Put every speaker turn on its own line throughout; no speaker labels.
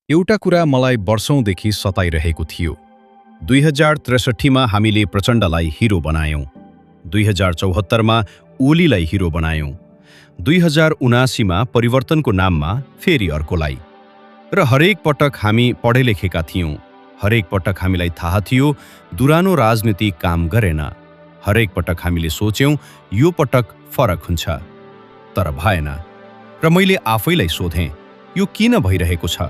एउटा कुरा मलाई वर्षौंदेखि सताइरहेको थियो। 2063मा हामीले प्रचण्डलाई हिरो बनायौं, 2074मा ओलीलाई हिरो बनायौं, 2079मा परिवर्तनको नाममा फेरि अर्कोलाई। र हरेक पटक हामी पढे लेखेका थियौं, हरेक पटक हामीलाई थाहा थियो दुरानो राजनीति काम गरेन, हरेक पटक हामीले सोच्यौं यो पटक फरक हुन्छ, तर भएन। र मैले आफैलाई सोधेँ, यो किन भइरहेको छ?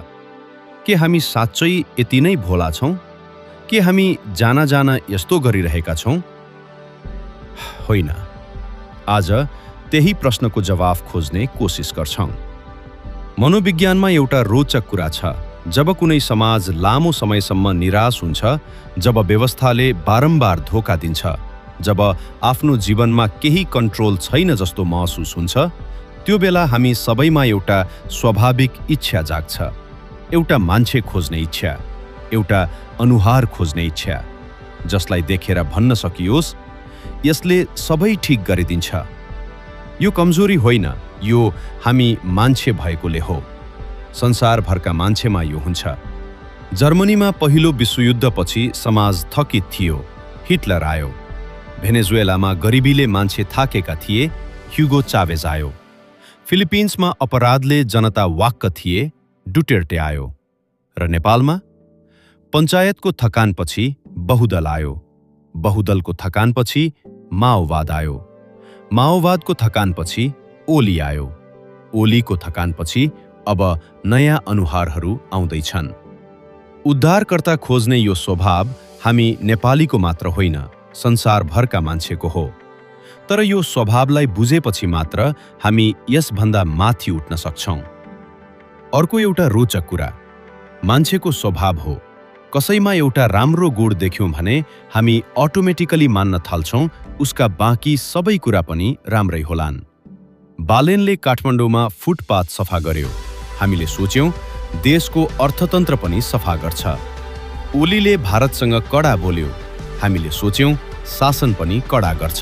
के हामी साँच्चै यति नै भोला छौं? के हामी जान यस्तो गरिरहेका छौं? होइन। आज त्यही प्रश्नको जवाफ खोज्ने कोसिस गर्छौं। मनोविज्ञानमा एउटा रोचक कुरा छ। जब कुनै समाज लामो समयसम्म निराश हुन्छ, जब व्यवस्थाले बारम्बार धोका दिन्छ, जब आफ्नो जीवनमा केही कन्ट्रोल छैन जस्तो महसुस हुन्छ, त्यो बेला हामी सबैमा एउटा स्वाभाविक इच्छा जाग्छ। एउटा मान्छे खोज्ने इच्छा, एउटा अनुहार खोज्ने इच्छा, जसलाई देखेर भन्न सकियोस् यसले सबै ठीक गरिदिन्छ। यो कमजोरी होइन, यो हामी मान्छे भएकोले हो। संसारभरका मान्छेमा यो हुन्छ। जर्मनीमा पहिलो विश्वयुद्धपछि समाज थकित थियो, हिटलर आयो। भेनेजुएलामा गरिबीले मान्छे थाकेका थिए, ह्युगो चावेज आयो। फिलिपिन्समा अपराधले जनता वाक्क थिए, डुटेर्टे आयो। र नेपालमा पञ्चायतको थकानपछि बहुदल आयो, बहुदलको थकानपछि माओवाद आयो, माओवादको थकानपछि ओली आयो, ओलीको थकानपछि अब नयाँ अनुहारहरू आउँदैछन्। उद्धारकर्ता खोज्ने यो स्वभाव हामी नेपालीको मात्र होइन, संसारभरका मान्छेको हो। तर यो स्वभावलाई बुझेपछि मात्र हामी यसभन्दा माथि उठ्न सक्छौं। अर्को एउटा रोचक कुरा मान्छेको स्वभाव हो। कसैमा एउटा राम्रो गुण देख्यौं भने हामी अटोमेटिकली मान्न थाल्छौं उसका बाँकी सबै कुरा पनि राम्रै होलान्। बालेनले काठमाडौँमा फुटपाथ सफा गर्यो, हामीले सोच्यौं देशको अर्थतन्त्र पनि सफा गर्छ। ओलीले भारतसँग कडा बोल्यो, हामीले सोच्यौं शासन पनि कडा गर्छ।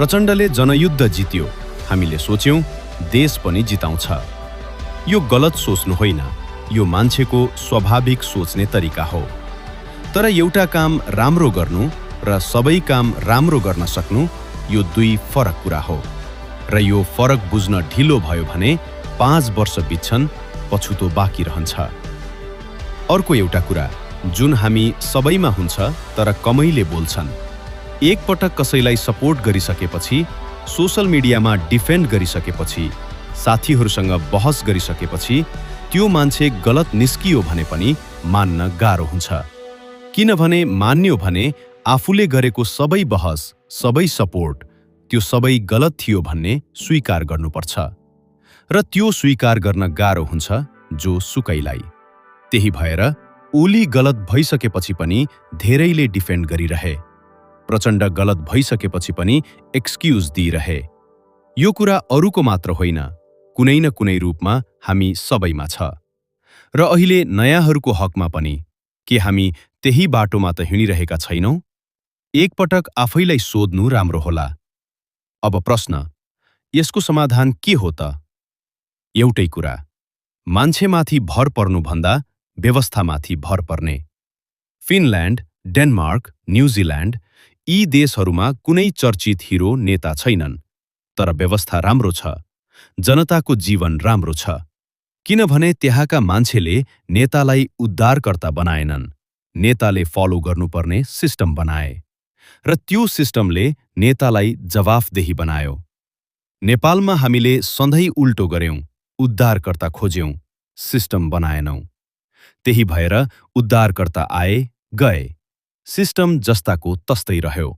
प्रचण्डले जनयुद्ध जित्यो, हामीले सोच्यौं देश पनि जिताउँछ। यो गलत सोच्नु होइन, यो मान्छेको स्वाभाविक सोच्ने तरिका हो। तर एउटा काम राम्रो गर्नु र सबै काम राम्रो गर्न सक्नु यो दुई फरक कुरा हो। र यो फरक बुझ्न ढिलो भयो भने 5 वर्ष बित्छन्, पछुतो बाँकी रहन्छ। अर्को एउटा कुरा जुन हामी सबैमा हुन्छ तर कमैले बोल्छन्, एक पटक कसैलाई सपोर्ट गरिसकेपछि, सोशल मिडियामा डिफेन्ड गरिसकेपछि, साथीहरूसँग बहस गरिसकेपछि त्यो मान्छे गलत निस्कियो भने पनि मान्न गाह्रो हुन्छ। किनभने मान्यो भने आफूले गरेको सबै बहस, सबै सपोर्ट त्यो सबै गलत थियो भन्ने स्वीकार गर्नुपर्छ। र त्यो स्वीकार गर्न गाह्रो हुन्छ जो सुकैलाई। त्यही भएर ओली गलत भइसकेपछि पनि धेरैले डिफेन्ड गरिरहे, प्रचण्ड गलत भइसकेपछि पनि एक्सक्युज दिइरहे। यो कुरा अरूको मात्र होइन, कुनै न कुनै रूपमा हामी सबैमा छ। र अहिले नयाँहरूको हकमा पनि के हामी त्यही बाटोमा त हिँडिरहेका छैनौं? एकपटक आफैलाई सोध्नु राम्रो होला। अब प्रश्न, यसको समाधान के हो त? एउटै कुरा, मान्छेमाथि भर पर्नुभन्दा व्यवस्थामाथि भर पर्ने। फिनल्यान्ड, डेनमार्क, न्युजिल्यान्ड यी देशहरूमा कुनै चर्चित हिरो नेता छैनन्, तर व्यवस्था राम्रो छ, जनताको जीवन राम्रो छ। किनभने त्यहाँका मान्छेले नेतालाई उद्धारकर्ता बनाएनन्, नेताले फलो गर्नुपर्ने सिस्टम बनाए। र त्यो सिस्टमले नेतालाई जवाफदेही बनायो। नेपालमा हामीले सधैँ उल्टो गर्यौं, उद्धारकर्ता खोज्यौं, सिस्टम बनाएनौं। त्यही भएर उद्धारकर्ता आए, गए, सिस्टम जस्ताको तस्तै रह्यो।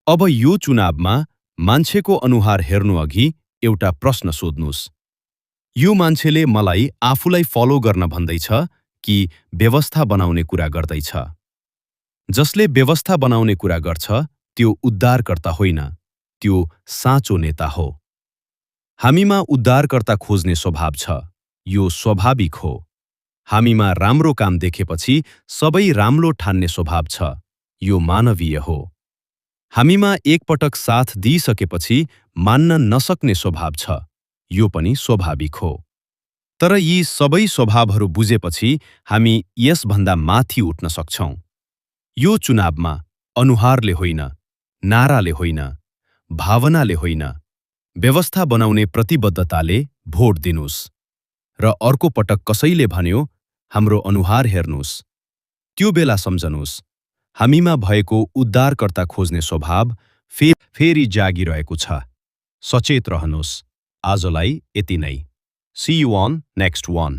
अब यो चुनावमा मान्छेको अनुहार हेर्नु अघि एउटा प्रश्न सोध्नुस्, यो मान्छेले मलाई आफूलाई फलो गर्न भन्दैछ कि व्यवस्था बनाउने कुरा गर्दैछ? जसले व्यवस्था बनाउने कुरा गर्छ त्यो उद्धारकर्ता होइन, त्यो साँचो नेता हो। हामीमा उद्धारकर्ता खोज्ने स्वभाव छ, यो स्वाभाविक हो। हामीमा राम्रो काम देखेपछि सबै राम्रो ठान्ने स्वभाव छ, यो मानवीय हो। हामीमा एकपटक साथ दिइसकेपछि मान्न नसक्ने स्वभाव छ, यो पनि स्वाभाविक हो। तर यी सबै स्वभावहरू बुझेपछि हामी यसभन्दा माथि उठ्न सक्छौं। यो चुनावमा अनुहारले होइन, नाराले होइन, भावनाले होइन, व्यवस्था बनाउने प्रतिबद्धताले भोट दिनुस्। र अर्को पटक कसैले भन्यो, हाम्रो अनुहार हेर्नुस्, त्यो बेला सम्झनुस्, हामीमा भएको उद्धारकर्ता खोज्ने स्वभाव फेरि जागिरहेको छ। सचेत रहनुस्। आजलाई यति नै। See you on next one.